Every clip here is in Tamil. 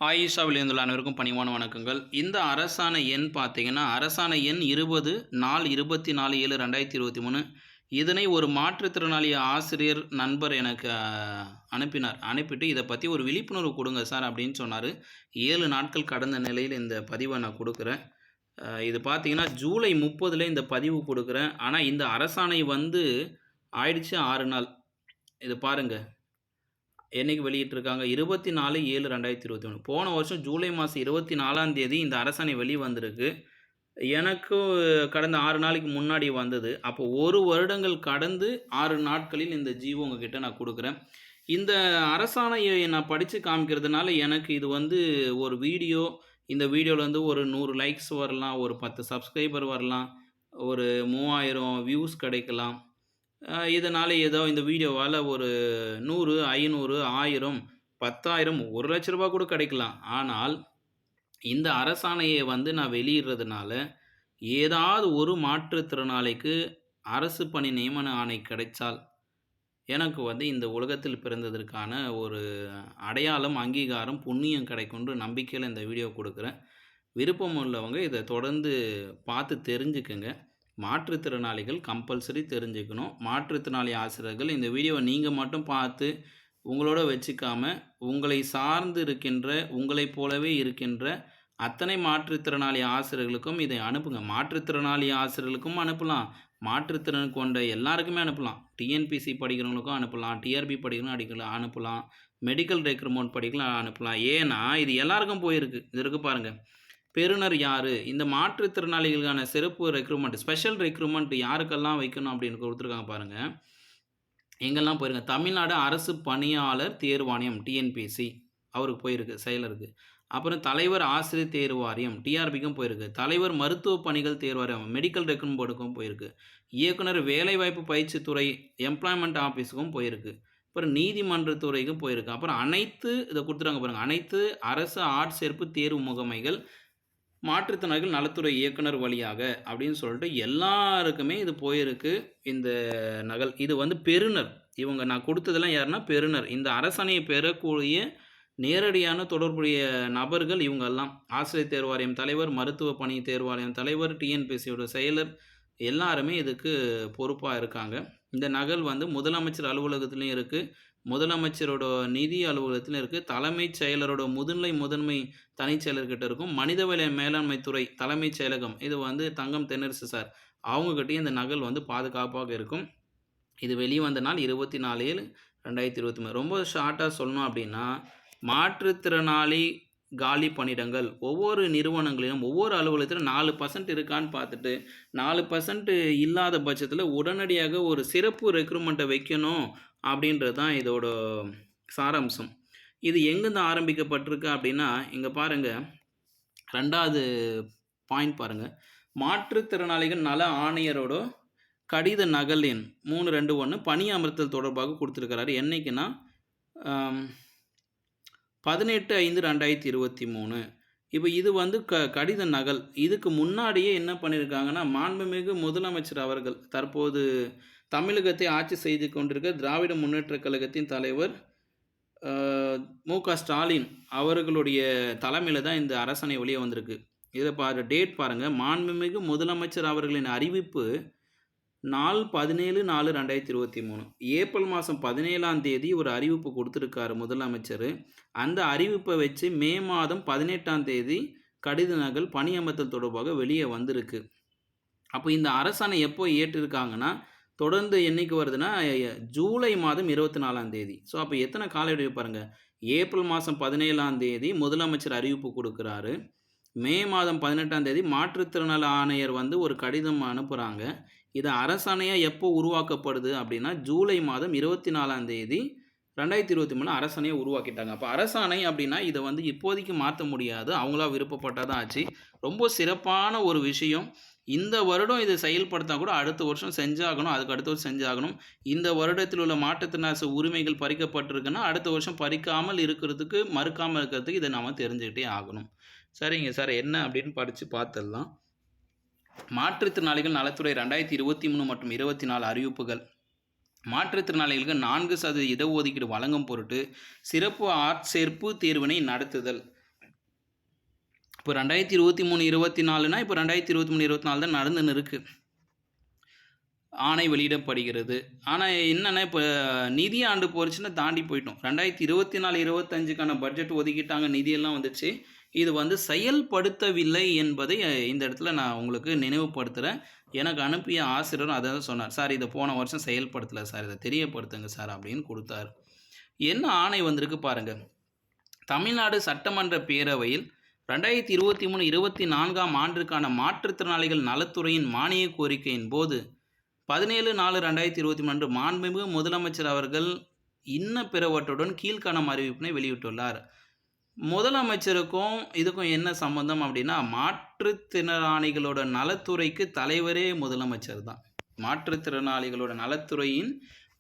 ஆயிஷாவில் இருந்துள்ள அனைவருக்கும் பணிவான வணக்கங்கள். இந்த அரசாணை எண் பார்த்தீங்கன்னா, அரசாணை எண் 20 நாள் 24/7/2023. இதனை ஒரு மாற்றுத்திறனாளி ஆசிரியர் நண்பர் எனக்கு அனுப்பினார். அனுப்பிட்டு இத பத்தி ஒரு விழிப்புணர்வு குடுங்க சார் அப்படின்னு சொன்னாரு. 7 நாட்கள் கடந்த நிலையில இந்த பதிவ நான் குடுக்குறேன். இது பார்த்தீங்கன்னா, ஜூலை 30ல இந்த பதிவு குடுக்குறேன். ஆனா இந்த அரசாணை வந்து ஆயிடுச்சு 6 நாள். இது பாருங்க. என்னைக்கு வெளியிட்டிருக்காங்க? 24/7/2023. போன வருஷம் ஜூலை மாதம் 24ஆம் தேதி இந்த அரசாணை வெளிவந்திருக்கு. எனக்கும் கடந்த 6 நாளைக்கு முன்னாடி வந்தது. அப்போ 1 வருடங்கள் கடந்து 6 நாட்களில் இந்த ஜிஓ உங்ககிட்ட நான் குடுக்குறேன். இந்த அரசாணைய நான் படிச்சு காமிக்கிறதுனால எனக்கு இது வந்து ஒரு வீடியோ, இந்த வீடியோல வந்து ஒரு 100 லைக்ஸ் வரலாம், ஒரு 10 சப்ஸ்கிரைபர் வரலாம், ஒரு 3000 வியூஸ் கிடைக்கலாம். இதனால ஏதோ இந்த வீடியோவால ஒரு 100, 500, 1000, 10,000, ரூ. 1,00,000 கூட கிடைக்கலாம். ஆனால், இந்த அரசாணைய வந்து நான் வெளியிடுறதுனால, ஏதாவது ஒரு மாற்றுத்திறனாளிக்கு அரசு பணி நியமன ஆணை கிடைச்சால், எனக்கு வந்து இந்த உலகத்தில் பிறந்ததற்கான ஒரு அடையாளம், அங்கீகாரம், புண்ணியம் கிடைக்கும்ன்ற நம்பிக்கையில இந்த வீடியோ குடுக்குறேன். விருப்பம் உள்ளவங்க இத தொடர்ந்து பார்த்து தெரிஞ்சுக்கங்க. மாற்றுத்திறனாளிகள் கம்பல்சரி தெரிஞ்சுக்கணும். மாற்றுத்திறனாளி ஆசிரியர்கள் இந்த வீடியோவ நீங்க மட்டும் பார்த்து உங்களோட வச்சுக்காம, உங்களை சார்ந்து இருக்கின்ற, உங்களைப் போலவே இருக்கின்ற அத்தனை மாற்றுத்திறனாளி ஆசிரியர்களுக்கும் இதை அனுப்புங்க. மாற்றுத்திறனாளி ஆசிரியர்களுக்கும் அனுப்பலாம். மாற்றுத்திறன் கொண்ட எல்லாருக்குமே அனுப்பலாம். டிஎன்பிசி படிக்கிறவங்களுக்கும் அனுப்பலாம். டிஆர்பி படிக்கிறவங்களுக்கும் அனுப்பலாம். மெடிக்கல் ரெக்ரூட்மெண்ட் படிக்கலாம் அனுப்பலாம். ஏன்னா, இது எல்லாருக்கும் போயிருக்கு. இது இருக்கு பாருங்க. பெறுநர் யாரு? இந்த மாற்றுத்திறனாளிகளுக்கான சிறப்பு ரெக்ரூட்மெண்ட், ஸ்பெஷல் ரெக்ரூட்மெண்ட் யாருக்கெல்லாம் வைக்கணும் அப்படின்னு குடுத்துருக்காங்க பாருங்க. எங்கெல்லாம் போயிருக்கு? தமிழ்நாடு அரசு பணியாளர் தேர்வாணையம் டிஎன்பிஎஸ்சி அவருக்கு போயிருக்கு, செயலருக்கு. அப்புறம் தலைவர் ஆசிரியர் தேர்வு வாரியம் டிஆர்பிக்கும் போயிருக்கு. தலைவர் மருத்துவ பணிகள் தேர்வு வாரியம் மெடிக்கல் ரெக்ரூட்மெண்ட் போர்டுக்கும் போயிருக்கு. இயக்குனர் வேலைவாய்ப்பு பயிற்சித்துறை எம்ப்ளாய்மெண்ட் ஆஃபீஸுக்கும் போயிருக்கு. அப்புறம் நீதிமன்றத்துறைக்கும் போயிருக்கு. அப்புறம் அனைத்து இத குடுத்துருக்காங்க பாருங்க. அனைத்து அரசு ஆட்சேர்ப்பு தேர்வு முகமைகள் மாற்றுத்திறனாளிகள் நலத்துறை இயக்குனர் வழியாக அப்படின்னு சொல்லிட்டு எல்லாருக்குமே இது போயிருக்கு இந்த நகல். இது வந்து பெறுநர். இவங்க நான் குடுத்ததெல்லாம் யாருன்னா பெறுநர். இந்த அரசாணையை பெறக்கூடிய நேரடியான தொடர்புடைய நபர்கள் இவங்கெல்லாம். ஆசிரியர் தேர்வு வாரியம் தலைவர், மருத்துவ பணி தேர்வு வாரியம் தலைவர், டிஎன்பிஎஸ்சியோட செயலர் எல்லாருமே இதுக்கு பொறுப்பா இருக்காங்க. இந்த நகல் வந்து முதலமைச்சர் அலுவலகத்திலயும் இருக்கு. முதலமைச்சரோட நிதி அலுவலகத்திலும் இருக்கு. தலைமைச் செயலரோட முதன்மை தனிச் செயலர்கிட்ட இருக்கும். மனிதவள மேலாண்மை துறை தலைமைச் செயலகம் இது வந்து தங்கம் தென்னரசு சார் அவங்ககிட்டயும் இந்த நகல் வந்து பாதுகாப்பாக இருக்கும். இது வெளிவந்த நாள் 24/7/2023. ரொம்ப ஷார்ட்டா சொல்லணும் அப்படின்னா, மாற்றுத்திறனாளி காலி பணியிடங்கள் ஒவ்வொரு நிறுவனங்களிலும், ஒவ்வொரு அலுவலகத்திலும் 4% இருக்கான்னு பார்த்துட்டு, 4% இல்லாத பட்சத்தில உடனடியாக ஒரு சிறப்பு ரெக்ரூட்மெண்ட்ட வைக்கணும் அப்படின்றது தான் இதோட சாராம்சம். இது எங்கேருந்து ஆரம்பிக்கப்பட்டிருக்கு அப்படின்னா, இங்க பாருங்க 2வது பாயிண்ட் பாருங்க. மாற்றுத்திறனாளிகள் நல ஆணையரோட கடித நகல் எண் 321 பணியமர்த்தல் தொடர்பாக குடுத்திருக்கிறாரு. என்னைக்குன்னா, 18/5/2023. இப்ப இது வந்து கடித நகல். இதுக்கு முன்னாடியே என்ன பண்ணியிருக்காங்கன்னா, மாண்புமிகு முதலமைச்சர் அவர்கள் தற்போது தமிழகத்தை ஆட்சி செய்து கொண்டிருக்க திராவிட முன்னேற்றக் கழகத்தின் தலைவர் மு.க. ஸ்டாலின் அவர்களுடைய தலைமையில தான் இந்த அரசாணை வெளிய வந்திருக்கு. இத டேட் பாருங்க. மாண்புமிகு முதலமைச்சர் அவர்களின் அறிவிப்பு நாள் 17/4/2023. ஏப்ரல் மாதம் 17ஆம் தேதி ஒரு அறிவிப்பு குடுத்திருக்காரு முதலமைச்சரு. அந்த அறிவிப்ப வச்சு மே மாதம் 18ஆம் தேதி கடித நகல் பணியமர்த்தல் தொடர்பாக வெளிய வந்திருக்கு. அப்போ இந்த அரசாணை எப்போ இயற்றிருக்காங்கன்னா, தொடர்ந்து என்னைக்கு வருதுன்னா, ஜூலை மாதம் 24ஆம் தேதி. ஸோ அப்போ எத்தனை கால இடைவெளி பாருங்க. ஏப்ரல் மாதம் 17ஆம் தேதி முதலமைச்சர் அறிவிப்பு குடுக்குறாரு. மே மாதம் 18ஆம் தேதி மாற்றுத்திறனாளி ஆணையர் வந்து ஒரு கடிதம் அனுப்புறாங்க. இது அரசாணையா எப்போ உருவாக்கப்படுது அப்படின்னா, ஜூலை மாதம் 24ஆம் தேதி 2023 அரசாணைய உருவாக்கிட்டாங்க. அப்ப அரசாணை அப்படின்னா, இத வந்து இப்போதைக்கு மாத்த முடியாது. அவங்களா விருப்பப்பட்டா தான் ஆச்சு. ரொம்ப சிறப்பான ஒரு விஷயம். இந்த வருடம் இத செயல்படுத்தினா கூட அடுத்த வருஷம் செஞ்சாகணும். அதுக்கு அடுத்த வருஷம் செஞ்சாகணும். இந்த வருடத்தில் உள்ள மாற்றுத்திறனாளி உரிமைகள் பறிக்கப்பட்டிருக்குன்னா, அடுத்த வருஷம் பறிக்காமல் இருக்கிறதுக்கு, மறுக்காம இருக்கிறதுக்கு இத நாம தெரிஞ்சுக்கிட்டே ஆகணும். சரிங்க சார். என்ன அப்படின்னு படிச்சு பார்த்துடலாம். மாற்றுத்திறனாளிகள் நலத்துறை 2023 மற்றும் 24 அறிவிப்புகள். மாற்றுத்திறனாளிகளுக்கு 4% இடஒதுக்கீடு வழங்கும் பொருட்டு சிறப்பு ஆட்சேர்ப்பு தேர்வினை நடத்துதல். இப்போ 2023, 24னா இப்போ 2023, 24 தான் நடந்துன்னு இருக்கு. ஆணை வெளியிடப்படுகிறது. ஆனா என்னன்னா, இப்ப நிதி ஆண்டு போச்சுன்னா தாண்டி போயிட்டோம். 2024, 25க்கான பட்ஜெட் ஒதுக்கிட்டாங்க. நிதியெல்லாம் வந்துச்சு. இது வந்து செயல்படுத்தவில்லை என்பதை இந்த இடத்துல நான் உங்களுக்கு நினைவுபடுத்துறேன். எனக்கு அனுப்பிய ஆசிரியரும் அத தான் சொன்னார். "சார் இத போன வருஷம் செயல்படுத்தல சார். இத தெரியப்படுத்துங்க சார்" அப்படின்னு குடுத்தாரு. என்ன ஆணை வந்திருக்கு பாருங்க. தமிழ்நாடு சட்டமன்ற பேரவையில் 2023, 24ஆம் ஆண்டிற்கான மாற்றுத்திறனாளிகள் நலத்துறையின் மானிய கோரிக்கையின் போது 17/4/2023 அன்று மாண்புமிகு முதலமைச்சர் அவர்கள் இன்ன பிறவற்றுடன் கீழ்காணும் அறிவிப்பினை வெளியிட்டுள்ளார். முதலமைச்சருக்கும் இதுக்கும் என்ன சம்பந்தம் அப்படின்னா, மாற்றுத்திறனாளிகளோட நலத்துறைக்கு தலைவரே முதலமைச்சர் தான். மாற்றுத்திறனாளிகளோட நலத்துறையின்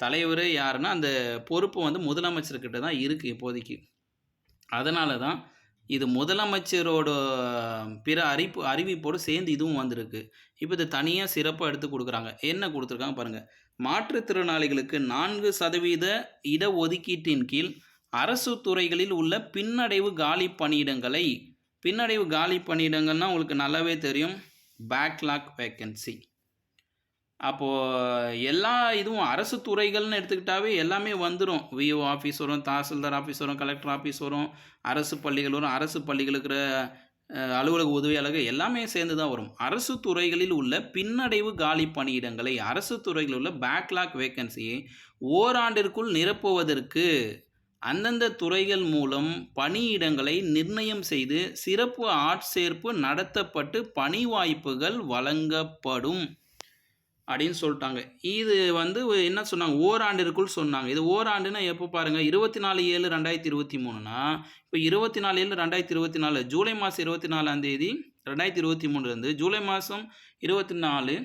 தலைவரே யாருன்னா, அந்த பொறுப்பு வந்து முதலமைச்சர்கிட்ட தான் இருக்கு இப்போதைக்கு. அதனால தான் இது முதலமைச்சரோட பிற அறிவிப்போடு சேர்ந்து இதுவும் வந்திருக்கு. இப்போ இத தனியா சிறப்பா எடுத்து குடுக்குறாங்க. என்ன குடுத்துருக்காங்க பாருங்க. மாற்றுத்திறனாளிகளுக்கு 4% இடஒதுக்கீட்டின் கீழ் அரசு துறைகளில் உள்ள பின்னடைவு காலி பணியிடங்கள்னா உங்களுக்கு நல்லாவே தெரியும். Backlog vacancy. அப்போ எல்லா இதுவும் அரசு துறைகள்னு எடுத்துக்கிட்டாவே எல்லாமே வந்துரும். விஓ ஆஃபீஸ் வரும், தாசில்தார் ஆஃபீஸ் வரும், கலெக்டர் ஆஃபீஸ் வரும், அரசு பள்ளிகள் வரும். அரசு பள்ளிகளுக்கு அலுவலக உதவியாளர்கள் எல்லாமே சேர்ந்து தான் வரும். அரசு துறைகளில் உள்ள பின்னடைவு காலி பணியிடங்களை, அரசு துறைகளில் உள்ள பேக்லாக் வேக்கன்சியை ஓராண்டிற்குள் நிரப்புவதற்கு அந்தந்த துறைகள் மூலம் பணியிடங்களை நிர்ணயம் செய்து சிறப்பு ஆட்சேர்ப்பு நடத்தப்பட்டு பணி வாய்ப்புகள் வழங்கப்படும் அப்படின்னு சொல்லிட்டாங்க. இது வந்து என்ன சொன்னாங்க, ஓராண்டிற்குள் சொன்னாங்க. இது ஓராண்டுன்னா எப்போ பாருங்க, 24/7/2023னா, இப்போ 24/7/2024 ஜூலை மாதம் 24ஆம் தேதி 2023லேருந்து ஜூலை மாதம் 24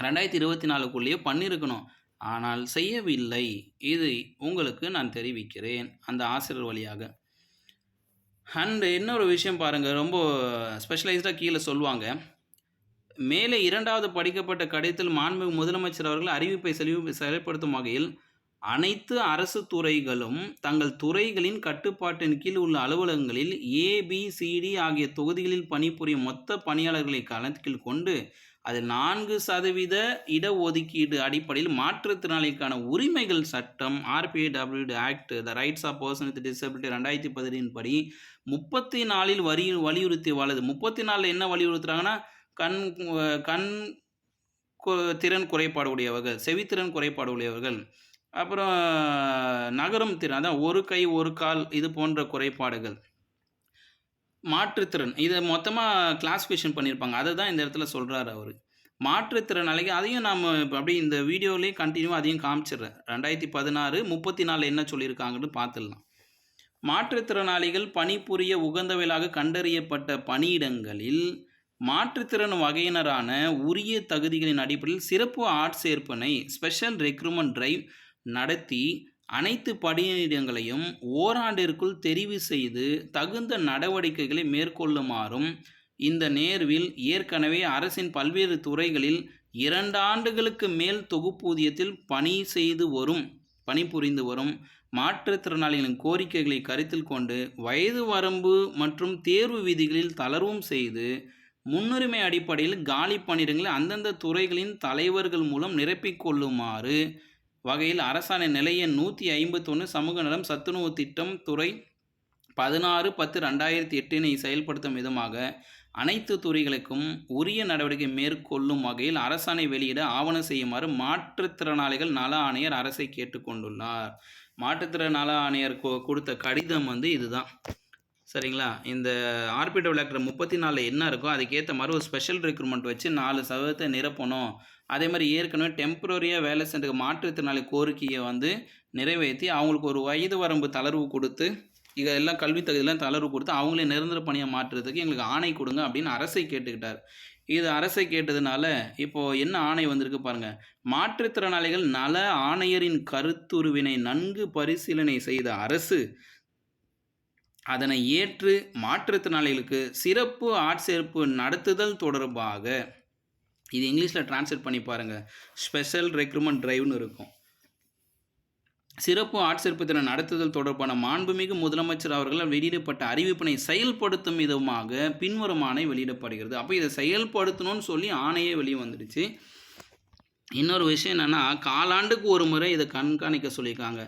2024க்குள்ளேயே பண்ணியிருக்கணும். ஆனால் செய்யவில்லை. இது உங்களுக்கு நான் தெரிவிக்கிறேன் அந்த ஆசிரியர் வழியாக. அண்ட் இன்னொரு விஷயம் பாருங்க, ரொம்ப ஸ்பெஷலைஸ்டா கீழ சொல்லுவாங்க. மேலே 2வது படிக்கப்பட்ட கடிதத்தில் மாண்புமிகு முதலமைச்சர் அவர்கள் அறிவிப்பை செயல்படுத்தும் வகையில் அனைத்து அரசு துறைகளும் தங்கள் துறைகளின் கட்டுப்பாட்டின் கீழ் உள்ள அலுவலகங்களில் ஏபிசிடி ஆகிய தொகுதிகளில் பணிபுரியும் மொத்த பணியாளர்களை கணக்கில் கொண்டு அதில் 4% இடஒதுக்கீடு அடிப்படையில் மாற்றுத்திறனாளிக்கான உரிமைகள் சட்டம் RPWD act the rights of person with disability 2010 படி 34 வலியுறுத்தி வாழுது. 34 என்ன வலியுறுத்துறாங்கன்னா, கண் கண் திறன் குறைபாடு உடையவர்கள், செவித்திறன் குறைபாடு உடையவர்கள், அப்புறம் நகரும் திறன், அதான் ஒரு கை ஒரு கால் இது போன்ற குறைபாடுகள், மாற்றுத்திறன் இதை மொத்தமாக கிளாஸிஃபிகேஷன் பண்ணியிருப்பாங்க. அதை தான் இந்த இடத்துல சொல்கிறாரு அவர். மாற்றுத்திறனாளிகள் அதையும் நாம் இப்போ அப்படியே இந்த வீடியோலேயே கண்டினியூவாக அதையும் காமிச்சிடுறேன். 2016 34 என்ன சொல்லியிருக்காங்கன்னு பார்த்துடலாம். மாற்றுத்திறனாளிகள் பணிபுரிய உகந்தவைகளாக கண்டறியப்பட்ட பணியிடங்களில் மாற்றுத்திறன் வகையினரான உரிய தகுதிகளின் அடிப்படையில் சிறப்பு ஆட்சேர்ப்பினை ஸ்பெஷல் ரெக்ரூட்மெண்ட் டிரைவ் நடத்தி அனைத்து பணியிடங்களையும் ஓராண்டிற்குள் தெரிவு செய்து தகுந்த நடவடிக்கைகளை மேற்கொள்ளுமாறும் இந்த நேர்வில் ஏற்கனவே அரசின் பல்வேறு துறைகளில் 2 ஆண்டுகளுக்கு மேல் தொகுப்பூதியத்தில் பணிபுரிந்து வரும் மாற்றுத்திறனாளிகளின் கோரிக்கைகளை கருத்தில் கொண்டு வயது வரம்பு மற்றும் தேர்வு விதிகளில் தளர்வும் செய்து முன்னுரிமை அடிப்படையில் காலி பணியிடங்களை அந்தந்த துறைகளின் தலைவர்கள் மூலம் நிரப்பிக் கொள்ளுமாறு வகையில் அரசாணை நிலை எண் 151 சமூக நலம் சத்துணவு திட்டம் துறை 16/10/2008 செயல்படுத்தும் விதமாக அனைத்து துறைகளுக்கும் உரிய நடவடிக்கை மேற்கொள்ளும் வகையில் அரசாணை வெளியிட ஆவணம் செய்யுமாறு மாற்றுத்திறனாளிகள் நல ஆணையர் அரசை கேட்டுக்கொண்டுள்ளார். மாற்றுத்திறன் நல ஆணையர் கொடுத்த கடிதம் வந்து இதுதான். சரிங்களா? இந்த RPWD ஆக்ட் 34 என்ன இருக்கோ அதுக்கேற்ற மாதிரி ஒரு ஸ்பெஷல் ரெக்ரூட்மெண்ட் வச்சு 4% நிரப்பணும். அதே மாதிரி ஏற்கனவே டெம்பரரியாக வேலை சென்ற மாற்றுத்திறனாளி கோரிக்கையை வந்து நிறைவேற்றி அவங்களுக்கு ஒரு வயது வரம்பு தளர்வு கொடுத்து இதெல்லாம் கல்வி தகுதியெல்லாம் தளர்வு கொடுத்து அவங்களே நிரந்தர பணியாக மாற்றுறதுக்கு எங்களுக்கு ஆணை கொடுங்க அப்படின்னு அரசை கேட்டுக்கிட்டார். இது அரசை கேட்டதுனால இப்போது என்ன ஆணை வந்திருக்கு பாருங்கள். மாற்றுத்திறனாளிகள் நல ஆணையரின் கருத்துருவினை நன்கு பரிசீலனை செய்த அரசு அதனை ஏற்று மாற்றுத்திறனாளிகளுக்கு சிறப்பு ஆட்சேர்ப்பு நடத்துதல் தொடர்பாக, இது இங்கிலீஷில் டிரான்ஸ்லேட் பண்ணி பாருங்கள், ஸ்பெஷல் ரெக்ரூட்மெண்ட் டிரைவ்னு இருக்கும். சிறப்பு ஆட்சேர்ப்பு திறன் நடத்துதல் தொடர்பான மாண்புமிகு முதலமைச்சர் அவர்களால் வெளியிடப்பட்ட அறிவிப்பினை செயல்படுத்தும் விதமாக பின்வரும் ஆணை வெளியிடப்படுகிறது. அப்போ இதை செயல்படுத்தணும்னு சொல்லி ஆணையே வெளியே வந்துடுச்சு. இன்னொரு விஷயம் என்னென்னா, காலாண்டுக்கு ஒரு முறை இதை கண்காணிக்க சொல்லியிருக்காங்க.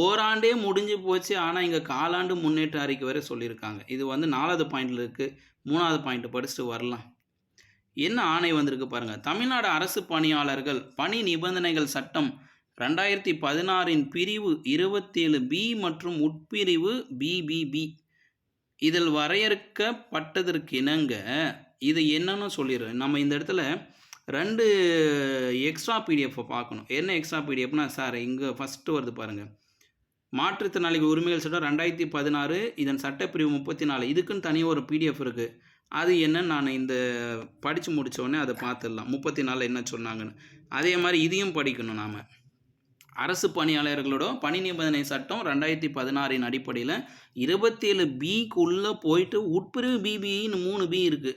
ஓராண்டே முடிஞ்சு போச்சு, ஆனால் இங்கே காலாண்டு முன்னேற்ற அறிக்கை வரை சொல்லியிருக்காங்க. இது வந்து 4வது பாயிண்டில் இருக்குது. 3வது பாயிண்ட் படிச்சுட்டு வரலாம். என்ன ஆணை வந்திருக்கு பாருங்கள். தமிழ்நாடு அரசு பணியாளர்கள் பணி நிபந்தனைகள் சட்டம் 2016 பிரிவு 27B மற்றும் உட்பிரிவு BBB இதில் வரையறுக்கப்பட்டதற்கிணங்க இது என்னன்னு சொல்லிடுறேன். நம்ம இந்த இடத்துல 2 எக்ஸ்ட்ரா பிடிஎஃப்பை பார்க்கணும். என்ன எக்ஸ்ட்ரா பிடிஎஃப்னா, சார் இங்கே ஃபஸ்ட்டு வருது பாருங்கள். மாற்றுத்திறனாளிகள் உரிமைகள் சட்டம் 2016 இதன் சட்டப்பிரிவு 34 இதுக்குன்னு தனியாக ஒரு பிடிஎஃப் இருக்குது. அது என்னன்னு நான் இந்த படித்து முடித்தோடனே அதை பார்த்துடலாம். 34 என்ன சொன்னாங்கன்னு. அதே மாதிரி இதையும் படிக்கணும். நாம் அரசு பணியாளர்களோட பணி நிபந்தனை சட்டம் 2016 அடிப்படையில் 27Bக்குள்ளே போயிட்டு உட்பிரிவு BBன்னு 3B இருக்குது.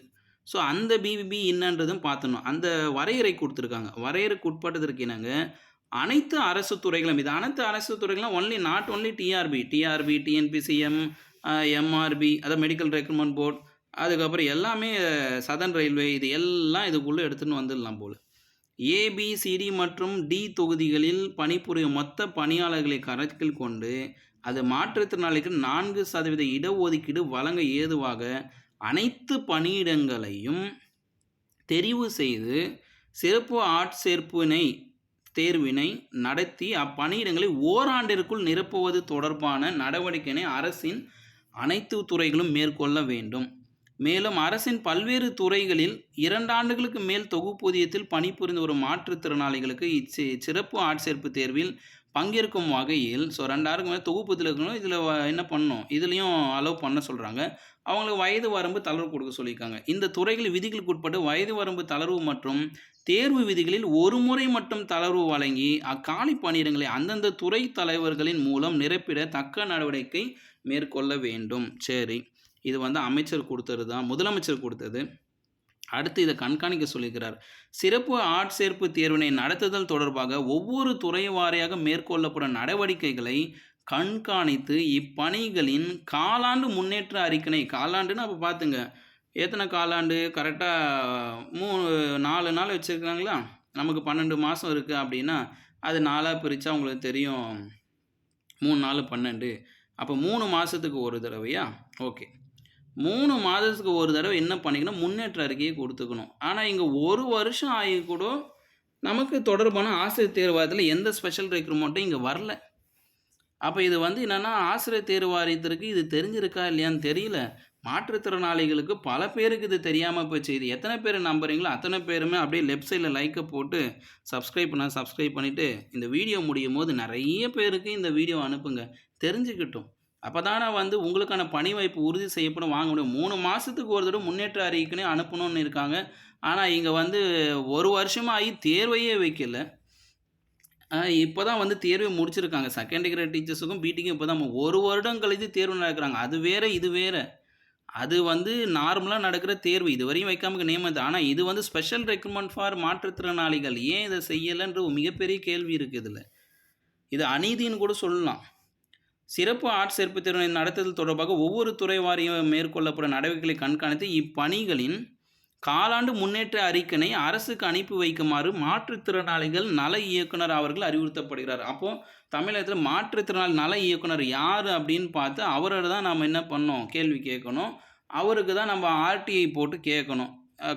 ஸோ அந்த BBB என்னன்றதும் பார்த்துணும். அந்த வரையறை கொடுத்துருக்காங்க. வரையறைக்கு உட்பட்டதற்கு என்னங்க, அனைத்து அரசு துறைகளும், இது அனைத்து அரசு துறைகளும் not only TRB, TNPCM, MRB, அதாவது மெடிக்கல் ரெக்ரூட்மெண்ட் போர்ட், அதுக்கப்புறம் எல்லாமே சதர்ன் ரயில்வே, இது எல்லாம் இதுக்குள்ளே எடுத்துன்னு வந்துடலாம் போல். ABCD மற்றும் D தொகுதிகளில் பணிபுரியும் மொத்த பணியாளர்களை கணக்கில் கொண்டு அது மாற்றுத்திறனாளிக்கு 4% இடஒதுக்கீடு வழங்க ஏதுவாக அனைத்து பணியிடங்களையும் தெரிவு செய்து சிறப்பு ஆட்சேர்ப்பினை தேர்வினை நடத்தி அப்பணியிடங்களை ஓராண்டிற்குள் நிரப்புவது தொடர்பான நடவடிக்கையினை அரசின் அனைத்து துறைகளும் மேற்கொள்ள வேண்டும். மேலும் அரசின் பல்வேறு துறைகளில் 2 ஆண்டுகளுக்கு மேல் தொகுப்பூதியத்தில் பணிபுரிந்து வரும் மாற்றுத்திறனாளிகளுக்கு சிறப்பு ஆட்சேர்ப்பு தேர்வில் பங்கேற்கும் வகையில் 2 ஆண்டுக்கு மேலே தொகுப்பூதியில் இருக்கணும். இதில் என்ன பண்ணணும், இதுலேயும் அலோவ் பண்ண சொல்கிறாங்க. அவங்களுக்கு வயது வரம்பு தளர்வு கொடுக்க சொல்லியிருக்காங்க. இந்த துறைகள் விதிகளுக்கு உட்பட்டு வயது வரம்பு தளர்வு மற்றும் தேர்வு விதிகளில் ஒரு முறை மட்டும் தளர்வு வழங்கி அக்காலி பணியிடங்களை அந்தந்த துறை தலைவர்களின் மூலம் நிரப்பிட தக்க நடவடிக்கை மேற்கொள்ள வேண்டும். சரி, இது வந்து அமைச்சர் கொடுத்தது தான், முதலமைச்சர் கொடுத்தது. அடுத்து இதை கண்காணிக்க சொல்லியிருக்கிறார். சிறப்பு ஆட்சேர்ப்பு தேர்வினை நடத்துதல் தொடர்பாக ஒவ்வொரு துறை வாரியாக மேற்கொள்ளப்படும் நடவடிக்கைகளை கண்காணித்து இப்பணிகளின் காலாண்டு முன்னேற்ற அறிக்கையை, காலாண்டுன்னு அப்போ பார்த்துங்க, எத்தனை காலாண்டு, கரெக்டாக 4 நாள் வச்சுருக்காங்களா, நமக்கு 12 மாதம் இருக்குது அப்படின்னா அது 4ஆக பிரித்தா உங்களுக்கு தெரியும், 3 நாள் 12, அப்போ 3 மாதத்துக்கு ஒரு தடவையா? ஓகே, 3 மாதத்துக்கு ஒரு தடவை என்ன பண்ணிக்கணும், முன்னேற்ற அறிக்கையை கொடுத்துக்கணும். ஆனால் இங்கே 1 வருஷம் ஆகி கூட நமக்கு தொடர்பான ஆசிரியர் தேர்வு வாரியத்தில் எந்த ஸ்பெஷல் ரெக்ரூட்மெண்ட்டும் இங்கே வரல. அப்போ இது வந்து என்னென்னா, ஆசிரியர் தேர்வு வாரியத்திற்கு இது தெரிஞ்சிருக்கா இல்லையான்னு தெரியல. மாற்றுத்திறனாளிகளுக்கு பல பேருக்கு இது தெரியாமல் போச்சு. இது எத்தனை பேர் நம்புறீங்களோ அத்தனை பேருமே அப்படியே லெஃப்ட் சைடில் லைக்கை போட்டு சப்ஸ்கிரைப் பண்ணிவிட்டு இந்த வீடியோ முடியும் போது நிறைய பேருக்கு இந்த வீடியோ அனுப்புங்க, தெரிஞ்சுக்கிட்டும். அப்போ தானே வந்து உங்களுக்கான பணி வாய்ப்பு உறுதி செய்யப்படும், வாங்க முடியும். 3 மாதத்துக்கு ஒரு தடவை முன்னேற்ற அறிக்கைன்னு அனுப்பணும்னு இருக்காங்க. ஆனால் இங்கே வந்து 1 வருஷமாக ஆகி தேர்வையே வைக்கல. இப்போ தான் வந்து தேர்வை முடிச்சிருக்காங்க. செகண்ட் டிகிரி டீச்சர்ஸுக்கும் பிடிக்கும் இப்போ தான் 1 வருடம் கழித்து தேர்வு நடக்கிறாங்க. அது வேறு, இது வேறு. அது வந்து நார்மலாக நடக்கிற தேர்வு, இதுவரையும் வைக்காம நியமனது. ஆனால் இது வந்து ஸ்பெஷல் ரெக்ரூட்மெண்ட் ஃபார் மாற்றுத்திறனாளிகள். ஏன் இதை செய்யலைன்ற ஒரு மிகப்பெரிய கேள்வி இருக்குது இதில். இது அநீதின்னு கூட சொல்லலாம். சிறப்பு ஆட்சேர்ப்பு தேர்வினை நடத்துதல் தொடர்பாக ஒவ்வொரு துறை வாரியம் மேற்கொள்ளப்படும் நடவடிக்கைகளை கண்காணித்து இப்பணிகளின் காலாண்டு முன்னேற்ற அறிக்கையை அரசுக்கு அனுப்பி வைக்குமாறு மாற்றுத்திறனாளிகள் நல இயக்குனர் அவர்கள் அறிவுறுத்தப்படுகிறார். அப்போது தமிழகத்தில் மாற்றுத்திறனாளி நல இயக்குனர் யார் அப்படின்னு பார்த்து அவரோட தான் நம்ம என்ன பண்ணோம், கேள்வி கேட்கணும். அவருக்கு தான் நம்ம RTI போட்டு கேட்கணும்.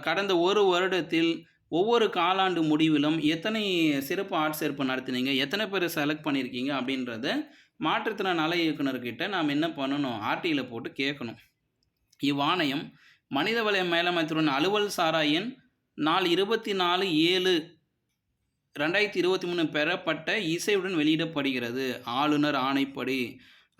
கடந்த 1 வருடத்தில் ஒவ்வொரு காலாண்டு முடிவிலும் எத்தனை சிறப்பு ஆட்சேர்ப்பு நடத்தினீங்க, எத்தனை பேரை செலக்ட் பண்ணியிருக்கீங்க அப்படின்றத மாற்றுத்திறன் நல இயக்குனர்கிட்ட நாம் என்ன பண்ணணும், RTIயில் போட்டு கேட்கணும். இவ்வாணையம் மனிதவள மேலாண்மைத்துறையின் அலுவல் சாரா எண் நாள் 24/7/2023 பெறப்பட்ட இசையுடன் வெளியிடப்படுகிறது. ஆளுநர் ஆணைப்படி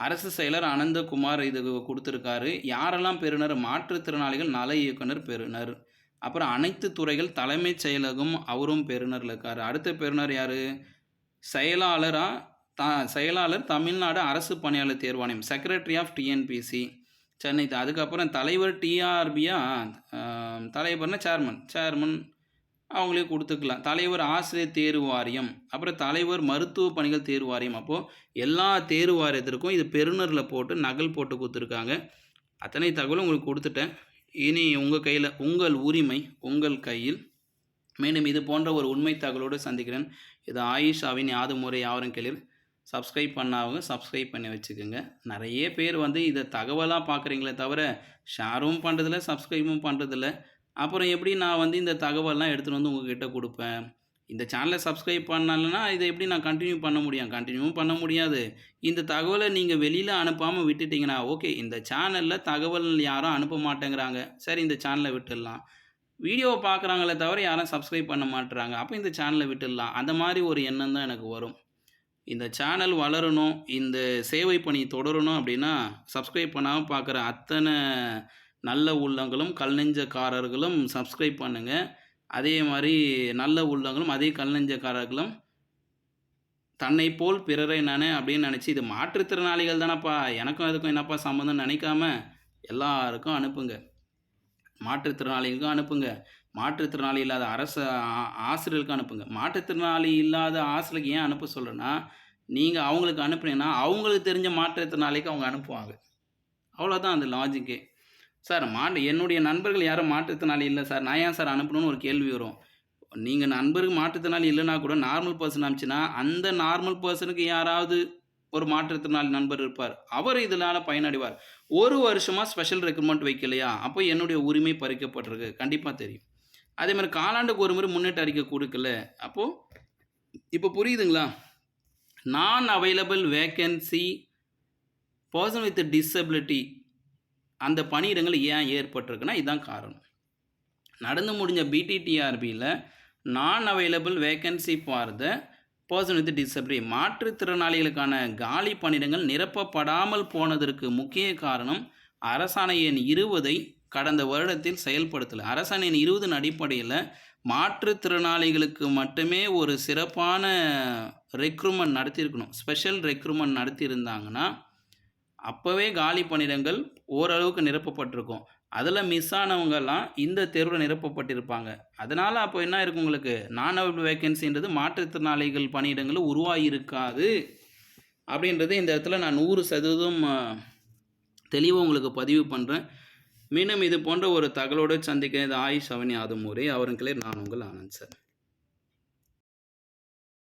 அரசு செயலர் அனந்தகுமார் இது கொடுத்துருக்காரு. யாரெல்லாம் பெறுநர், மாற்றுத்திறனாளிகள் நல இயக்குனர் பெறுநர். அப்புறம் அனைத்து துறைகள் தலைமைச் செயலகம் அவரும் பெறுநரில் இருக்கார். அடுத்த பெறுநர் யார், செயலாளர் தமிழ்நாடு அரசு பணியாளர் தேர்வாணையம், செக்ரட்டரி ஆஃப் TNPC சென்னை. அதுக்கப்புறம் தலைவர் TRBயா, தலைவர்னா சேர்மன் அவங்களே கொடுத்துக்கலாம். தலைவர் ஆசிரியர் தேர்வு வாரியம், அப்புறம் தலைவர் மருத்துவ பணிகள் தேர்வு வாரியம். அப்போது எல்லா தேர்வு வாரியத்திற்கும் இது பெறுநரில் போட்டு நகல் போட்டு கொடுத்துருக்காங்க. அத்தனை தகவலும் உங்களுக்கு கொடுத்துட்டேன். இனி உங்கள் கையில் உங்கள் உரிமை உங்கள் கையில். மீண்டும் இது போன்ற ஒரு உண்மை தகவலோடு சந்திக்கிறேன். இது ஆயிஷாவின் யாது முறை யாவரும் கேளீர். சப்ஸ்கிரைப் பண்ணாதவங்க சப்ஸ்கிரைப் பண்ணி வச்சுக்கோங்க. நிறைய பேர் இதை தகவலாக பார்க்குறீங்களே தவிர ஷேரும் பண்ணுறதில்ல, சப்ஸ்கிரைபும் பண்ணுறதில்ல. அப்புறம் எப்படி நான் இந்த தகவல்லாம் எடுத்துகிட்டு வந்து உங்ககிட்ட கொடுப்பேன்? இந்த சேனலை சப்ஸ்கிரைப் பண்ணலன்னா இதை எப்படி நான் கண்டினியூ பண்ண முடியும்? கண்டினியூவும் பண்ண முடியாது. இந்த தகவலை நீங்கள் வெளியில் அனுப்பாமல் விட்டுட்டிங்கன்னா, ஓகே இந்த சேனலில் தகவல் யாரும் அனுப்ப மாட்டேங்கிறாங்க, சரி இந்த சேனலை விட்டுடலாம். வீடியோவை பார்க்குறாங்களே தவிர யாரும் சப்ஸ்கிரைப் பண்ண மாட்டுறாங்க, அப்போ இந்த சேனலை விட்டுடலாம். அந்த மாதிரி ஒரு எண்ணம் தான் எனக்கு வரும். இந்த சேனல் வளரணும், இந்த சேவை பணி தொடரணும் அப்படின்னா, சப்ஸ்கிரைப் பண்ணாமல் பார்க்குற அத்தனை நல்ல உள்ளங்களும் கல்நெஞ்சக்காரர்களும் சப்ஸ்கிரைப் பண்ணுங்க. அதே மாதிரி நல்ல உள்ளங்களும் அதே கல்நெஞ்சக்காரர்களும் தன்னை போல் பிறரை நானே அப்படின்னு நினச்சி, இது மாற்றுத்திறனாளிகள் தானப்பா, எனக்கும் அதுக்கும் என்னப்பா சம்மந்தம்னு நினைக்காம எல்லாருக்கும் அனுப்புங்க. மாற்றுத்திறனாளிகளுக்கும் அனுப்புங்க. மாற்றுத்திறனாளி இல்லாத ஆசிரியர்களுக்கும் அனுப்புங்க. மாற்றுத்திறனாளி இல்லாத ஆசிரியருக்கு ஏன் அனுப்ப சொல்கிறேன்னா, நீங்கள் அவங்களுக்கு அனுப்புனீங்கன்னா அவங்களுக்கு தெரிஞ்ச மாற்றுத்திறனாளிக்கு அவங்க அனுப்புவாங்க. அவ்வளோதான் அந்த லாஜிக்கே. சார் என்னுடைய நண்பர்கள் யாரும் மாற்றுத்திறனாளி இல்லை சார், நான் ஏன் சார் அனுப்பணும்னு ஒரு கேள்வி வரும். நீங்கள் நண்பருக்கு மாற்றுத்திறனாளி இல்லைனா கூட நார்மல் பர்சன் அனுப்பிச்சுன்னா, அந்த நார்மல் பர்சனுக்கு யாராவது ஒரு மாற்றுத்திறனாளி நண்பர் இருப்பார். அவர் இதனால பயனடைவார். ஒரு வருஷமாக ஸ்பெஷல் ரெக்ரூட்மெண்ட் வைக்கலையா, அப்போ என்னுடைய உரிமை பறிக்கப்பட்டிருக்கு. கண்டிப்பாக தெரியும். அதே மாதிரி காலாண்டுக்கு ஒரு முறை முன்னேற்ற அறிக்கை கொடுக்கல. அப்போது இப்போ புரியுதுங்களா? நான் available vacancy person with disability அந்த பணியிடங்கள் ஏன் ஏற்பட்டிருக்குன்னா இதுதான் காரணம். நடந்து முடிஞ்ச பிடிடிஆர்பியில் நான் available vacancy for the person with disability மாற்றுத்திறனாளிகளுக்கான காலி பணியிடங்கள் நிரப்பப்படாமல் போனதற்கு முக்கிய காரணம் அரசாணை எண் 20 கடந்த வருடத்தில் செயல்படுத்தலை. அரசாணை எண் 20 அடிப்படையில் மாற்றுத்திறனாளிகளுக்கு மட்டுமே ஒரு சிறப்பான ரெக்ரூட்மெண்ட் நடத்தியிருக்கணும். ஸ்பெஷல் ரெக்ரூட்மெண்ட் நடத்தியிருந்தாங்கன்னா அப்போவே காலி பணியிடங்கள் ஓரளவுக்கு நிரப்பப்பட்டிருக்கும். அதில் மிஸ் ஆனவங்கெல்லாம் இந்த தேர்வில் நிரப்பப்பட்டிருப்பாங்க. அதனால் அப்போ என்ன இருக்கும், உங்களுக்கு நான் அவைலபிள் வேக்கன்சின்றது மாற்றுத்திறனாளிகள் பணியிடங்கள் உருவாகியிருக்காது அப்படின்றது இந்த இடத்துல நான் 100% தெளிவாக உங்களுக்கு பதிவு பண்ணுறேன். மீண்டும் இது போன்ற ஒரு தகவலோடு சந்திக்கிறேன். இது ஆயுஷ் அவனி ஆதுமுறை அவருங்களே நான் உங்கள் ஆனந்த் சார்.